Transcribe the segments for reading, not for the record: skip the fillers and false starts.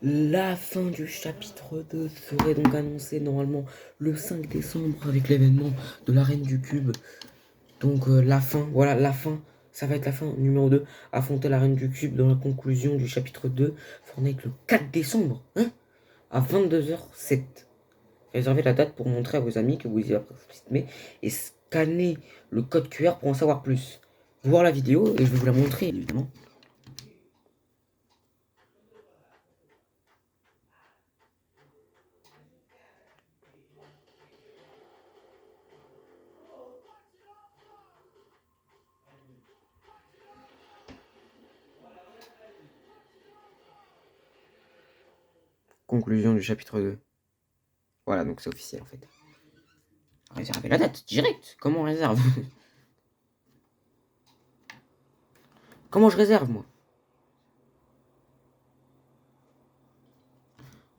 La fin du chapitre 2 serait donc annoncée normalement le 5 décembre avec l'événement de la Reine du Cube. Donc la fin, voilà la fin, ça va être la fin numéro 2. Affronter la Reine du Cube dans la conclusion du chapitre 2. Fortnite le 4 décembre, hein, à 22h07. Réservez la date pour montrer à vos amis que vous y participez et scannez le code QR pour en savoir plus. Voir la vidéo et je vais vous la montrer évidemment. Conclusion du chapitre 2. Voilà, donc c'est officiel en fait. Réservez la date, direct. Comment on réserve? Comment je réserve, moi?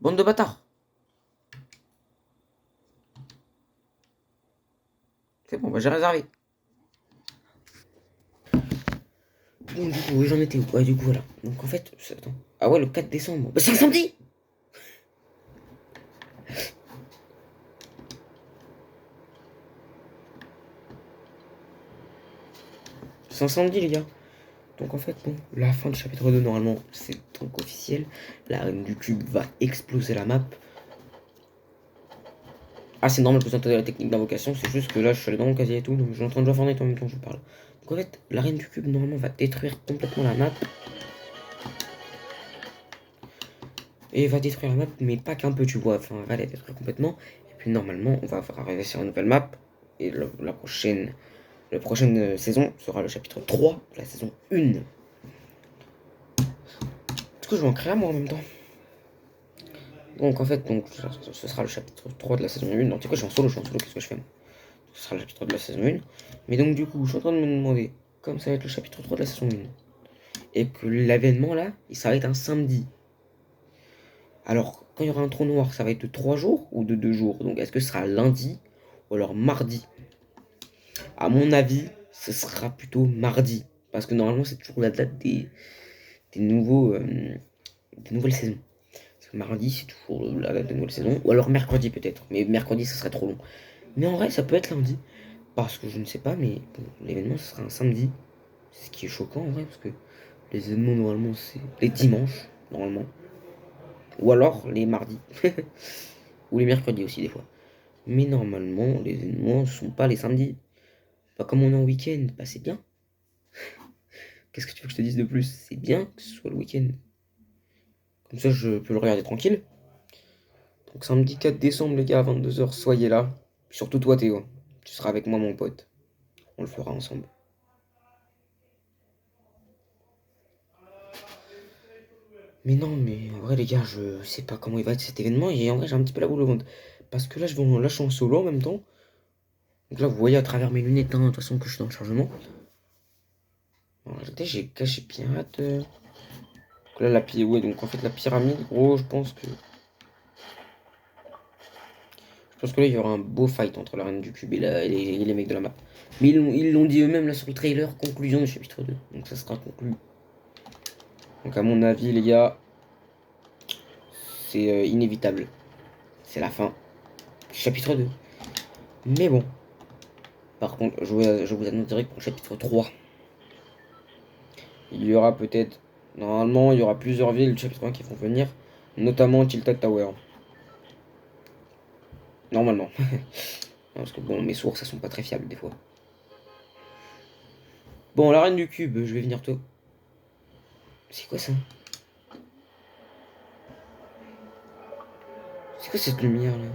Bande de bâtards. C'est bon, bah j'ai réservé. Bon, du coup, j'en étais où? Ouais, du coup, voilà. Donc en fait, attends. Ah ouais, le 4 décembre. Bah c'est un samedi! C'est un samedi, les gars. Donc en fait, bon, la fin du chapitre 2, normalement, c'est donc officiel. La reine du cube va exploser la map. Ah, c'est normal que vous entendez la technique d'invocation, c'est juste que là, je suis allé dans mon casier et tout, donc je suis en train de jouer à Fortnite en même temps que je parle. Donc en fait, la reine du cube, normalement, va détruire complètement la map. Et va détruire la map, mais pas qu'un peu, tu vois, enfin, elle va la détruire complètement. Et puis normalement, on va arriver sur une nouvelle map. Et la prochaine saison sera le chapitre 3 de la saison 1. Est-ce que je vais en créer moi en même temps? Donc en fait, donc, ce sera le chapitre 3 de la saison 1. Non, tu sais quoi, je suis en solo, qu'est-ce que je fais moi? Ce sera le chapitre de la saison 1. Mais donc du coup, je suis en train de me demander, comme ça va être le chapitre 3 de la saison 1, et que l'événement là, ça va être un samedi. Alors, quand il y aura un trou noir, ça va être de 3 jours ou de 2 jours? Donc est-ce que ce sera lundi ou alors mardi? À mon avis, ce sera plutôt mardi. Parce que normalement, c'est toujours la date des nouvelles saisons. Parce que mardi, c'est toujours la date des nouvelles saisons. Ou alors mercredi peut-être. Mais mercredi, ça serait trop long. Mais en vrai, ça peut être lundi. Parce que je ne sais pas, mais bon, l'événement, ce sera un samedi. Ce qui est choquant en vrai, parce que les événements, normalement, c'est les dimanches, normalement. Ou alors les mardis. Ou les mercredis aussi, des fois. Mais normalement, les événements ne sont pas les samedis. Pas comme on est en week-end, bah c'est bien. Qu'est-ce que tu veux que je te dise de plus? C'est bien que ce soit le week-end. Comme ça, je peux le regarder tranquille. Donc samedi 4 décembre, les gars, à 22h, soyez là. Surtout toi, Théo. Tu seras avec moi, mon pote. On le fera ensemble. Mais non, mais en vrai, les gars, je sais pas comment il va être cet événement. Et en vrai, j'ai un petit peu la boule au ventre. Parce que là, je suis en solo en même temps. Donc là, vous voyez à travers mes lunettes, hein, de toute façon, que je suis dans le chargement. En réalité, j'ai caché pirate. Donc là, ouais, donc en fait, la pyramide, gros, je pense que là, il y aura un beau fight entre la reine du cube et les mecs de la map. Mais ils l'ont dit eux-mêmes là sur le trailer, conclusion du chapitre 2. Donc ça sera conclu. Donc à mon avis, les gars, c'est inévitable. C'est la fin du chapitre 2. Mais bon. Par contre, je vous annonce direct pour le chapitre 3. Il y aura peut-être... Normalement, il y aura plusieurs villes du chapitre 1 qui vont venir. Notamment Tilted Tower. Normalement. Parce que bon, mes sources, elles sont pas très fiables des fois. Bon, la reine du cube, je vais venir tôt. C'est quoi ça? C'est quoi cette lumière là?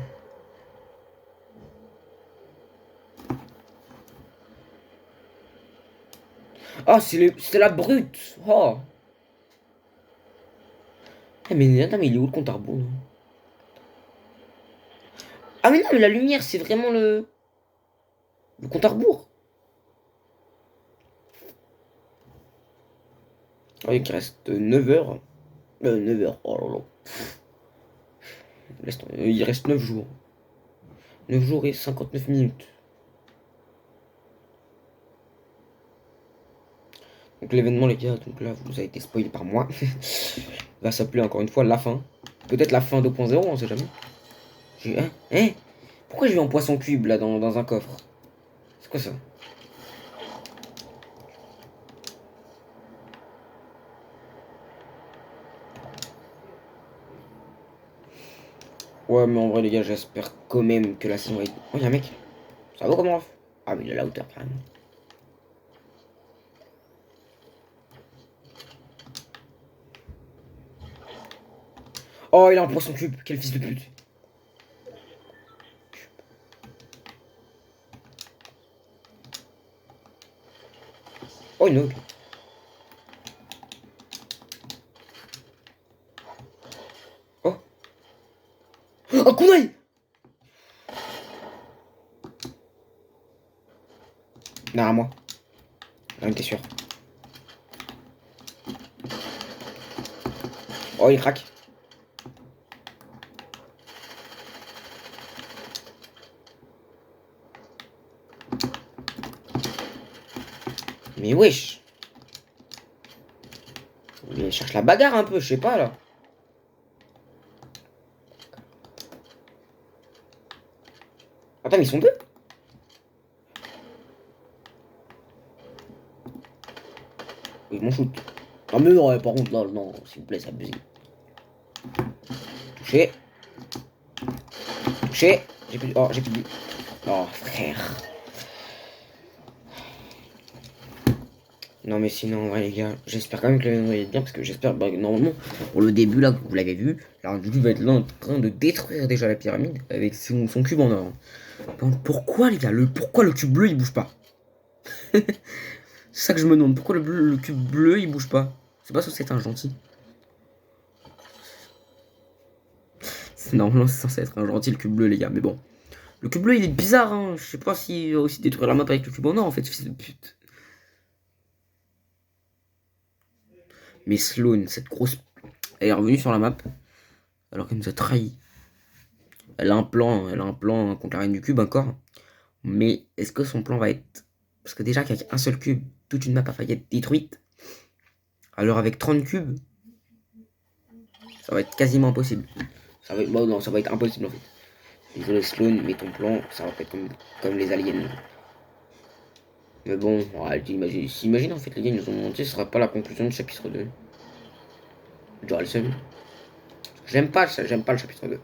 Ah, c'est la brute! Oh! Eh, mais attends, mais il est où le compte à rebours là? Ah, mais non, mais la lumière, c'est vraiment le compte à rebours! Ah oui, qu'il reste 9 heures. 9 heures, oh là là. Il reste 9 jours. 9 jours et 59 minutes. Donc l'événement, les gars, donc là, vous avez été spoilé par moi. va s'appeler encore une fois la fin. Peut-être la fin 2.0, on sait jamais. Hein? Pourquoi j'ai eu un poisson cube là dans un coffre? C'est quoi ça? Ouais, mais en vrai, les gars, j'espère quand même que la saison va être. Oh, y'a un mec. Ça va comment? Ah, mais il a la hauteur carrément. Oh, il a un poisson cube. Quel fils de pute. Oh, une autre. Oh. Oh, kunai! Derrière moi. J'en étais sûr. Oh, il craque. Mais wesh. Mais cherche la bagarre un peu, je sais pas là. Attends, mais ils sont deux? Oui, ils m'en shoot. Non, mais non, par contre, là, non, s'il vous plaît, c'est abusé. Touché. Touché. J'ai plus. Oh, j'ai plus de. Oh, frère. Non, mais sinon, ouais, les gars, j'espère quand même que le va être bien parce que j'espère, bah, normalement, pour le début, là, vous l'avez vu, là, du coup, va être là en train de détruire déjà la pyramide avec son cube en or. Bon, pourquoi, les gars, pourquoi le cube bleu il bouge pas? C'est ça que je me demande, pourquoi le cube bleu il bouge pas? C'est pas censé être un gentil. Normalement, c'est censé être un gentil le cube bleu, les gars, mais bon. Le cube bleu il est bizarre, hein. Je sais pas s'il va aussi détruire la map avec le cube en or en fait, fils de pute. Mais Sloane, cette grosse. Elle est revenue sur la map alors qu'elle nous a trahi. Elle a un plan contre la reine du cube encore. Mais est-ce que son plan va être. Parce que déjà qu'avec un seul cube, toute une map a failli être détruite. Alors avec 30 cubes, ça va être quasiment impossible. Ça va être. Bon, non, ça va être impossible en fait. Désolé Sloane, mais ton plan, ça va pas être comme les aliens. Mais bon, ouais, imagine en fait les gars, ils nous ont menti, ce sera pas la conclusion du chapitre 2. J'aurais le seum. J'aime pas le chapitre 2.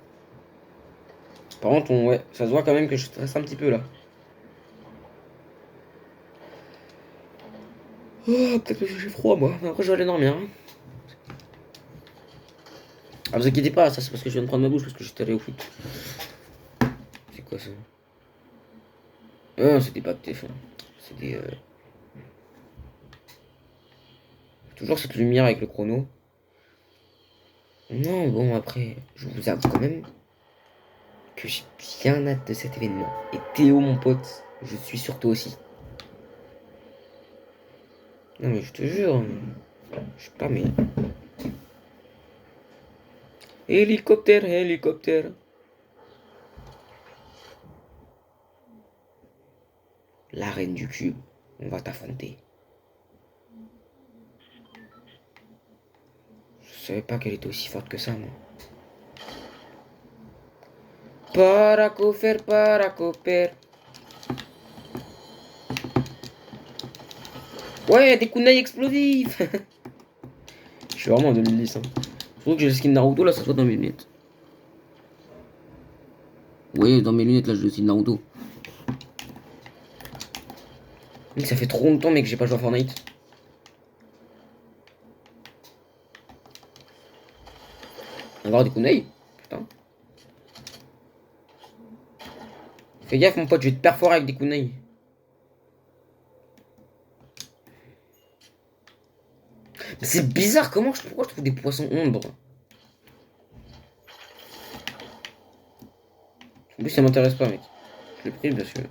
Par contre, ouais, ça se voit quand même que je stresse un petit peu là. Oh, peut-être que j'ai froid moi, mais après je vais aller dormir. Hein. Ah, vous inquiétez pas, ça c'est parce que je viens de prendre ma douche parce que j'étais allé au foot. C'est quoi ça? Ah, c'était pas TF1. C'était. Toujours cette lumière avec le chrono. Non, bon, après, je vous avoue quand même que j'ai bien hâte de cet événement. Et Théo, mon pote, je suis sur toi aussi. Non, mais je te jure, je sais pas, mais. Hélicoptère, hélicoptère. La reine du cube, on va t'affronter. Je savais pas qu'elle était aussi forte que ça, moi. Para cofer. Ouais, des kunai explosifs. Je suis vraiment en 2010. Hein. Surtout que j'ai le skin Naruto, là, ça soit dans mes lunettes. Ouais, dans mes lunettes, là, j'ai le skin Naruto. Mec, ça fait trop longtemps, mec, que j'ai pas joué à Fortnite. Encore des kunai. Putain. Fais gaffe, mon pote, je vais te perforer avec des kunai. C'est bizarre, pourquoi je trouve des poissons ombres? En plus, ça m'intéresse pas, mec. Je l'ai pris, bien sûr.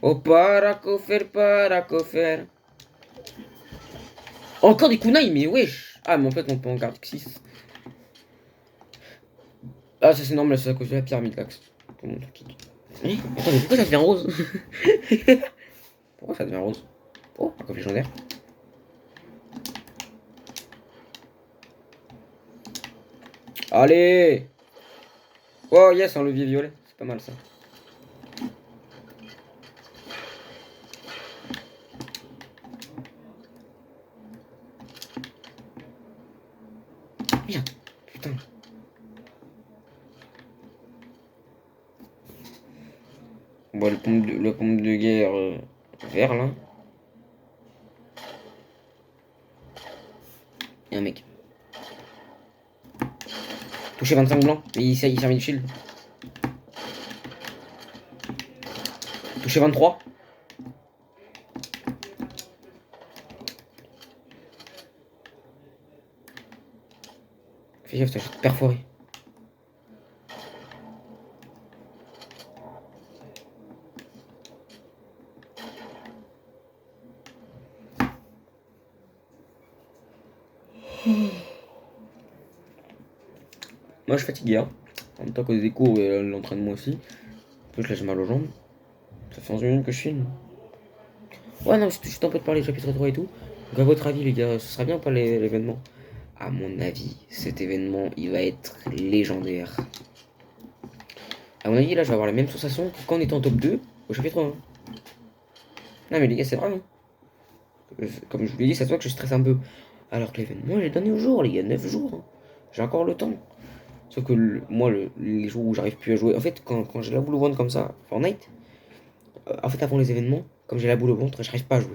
Oh, para cofer. Encore des kunai, mais wesh. Ah, mais en fait, on peut en garder que 6. Ah, ça c'est normal, c'est à cause de la pyramide, là. Attends, mais pourquoi ça devient rose? Pourquoi ça devient rose? Oh, un coffre légendaire. Allez! Oh yes, un levier violet. C'est pas mal ça. Merde, putain. Bon, le pompe de guerre vert là. Et un mec. Touché 25 blancs. Mais il servait du shield. Touché 23. Fais gaffe, t'as perforé. Moi je suis fatigué, hein. En même temps que des cours et l'entraînement aussi. En plus là j'ai mal aux jambes. Ça fait 11 minutes que je filme. Ouais non, c'est juste un peu de parler chapitre 3 et tout. Donc à votre avis les gars, ce sera bien ou pas l'événement? À mon avis, cet événement il va être légendaire. À mon avis là je vais avoir la même sensation que quand on était en top 2 au chapitre 1. Non mais les gars c'est vrai, hein. Comme je vous l'ai dit, ça se voit que je stresse un peu. Alors que l'événement j'ai donné au jour les gars, 9 jours, hein. J'ai encore le temps. Sauf que moi, les jours où j'arrive plus à jouer, en fait, quand j'ai la boule au ventre comme ça, Fortnite, en fait, avant les événements, comme j'ai la boule au ventre, j'arrive pas à jouer.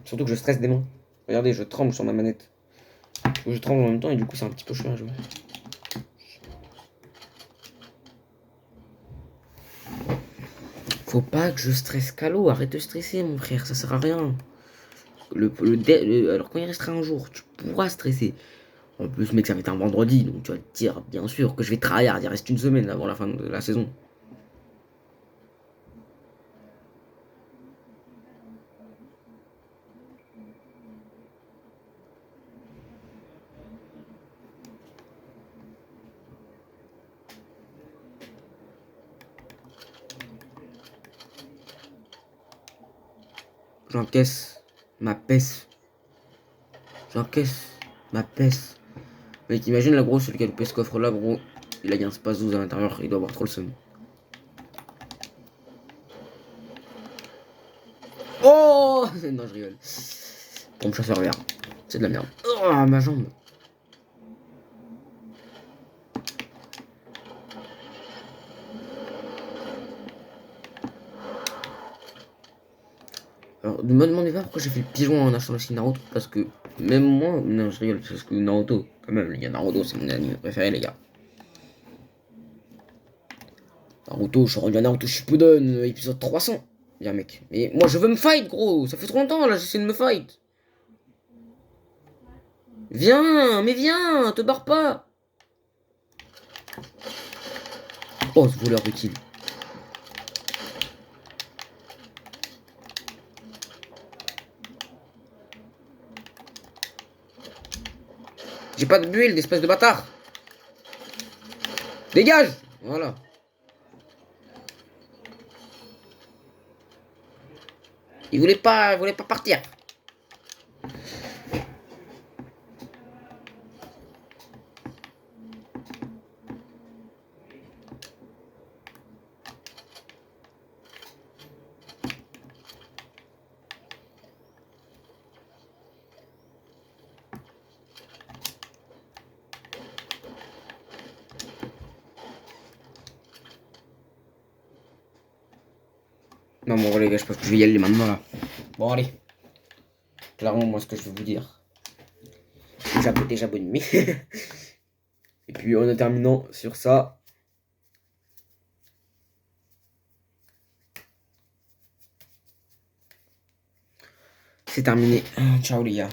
Surtout que je stresse des mains. Regardez, je tremble sur ma manette. Je tremble en même temps et du coup, c'est un petit peu chiant à jouer. Faut pas que je stresse Calo, arrête de stresser, mon frère, ça sert à rien. Alors, quand il restera un jour, tu pourras stresser. En plus, mec, ça va être un vendredi, donc tu vas te dire, bien sûr, que je vais tryhard. Il reste une semaine avant la fin de la saison. J'encaisse ma peste. J'encaisse ma peste. Mec, imagine la grosse, celui qui a loupé ce coffre là, gros. Il a un space 12 à l'intérieur, il doit avoir trop le seum. Oh non, je rigole. Pompe chasseur vert. C'est de la merde. Oh, ma jambe. Alors, ne me demandez pas pourquoi j'ai fait le pigeon en achetant le skin Naruto. Parce que même moi, non, je rigole. Parce que Naruto, quand même, les gars, Naruto, c'est mon anime préféré, les gars. Naruto, je suis rendu à Naruto Shippuden, épisode 300. Bien, mec. Mais moi, je veux me fight, gros. Ça fait trop longtemps, là, j'essaie de me fight. Viens, mais viens, te barre pas. Oh, ce voleur de kill. J'ai pas de build, espèce de bâtard. Dégage. Voilà. Il voulait pas partir. Non, bon, les gars, je pense que je vais y aller maintenant, là. Bon, allez. Clairement, moi, ce que je veux vous dire. Déjà bonne nuit. Et puis, en terminant sur ça. C'est terminé. Ciao, les gars.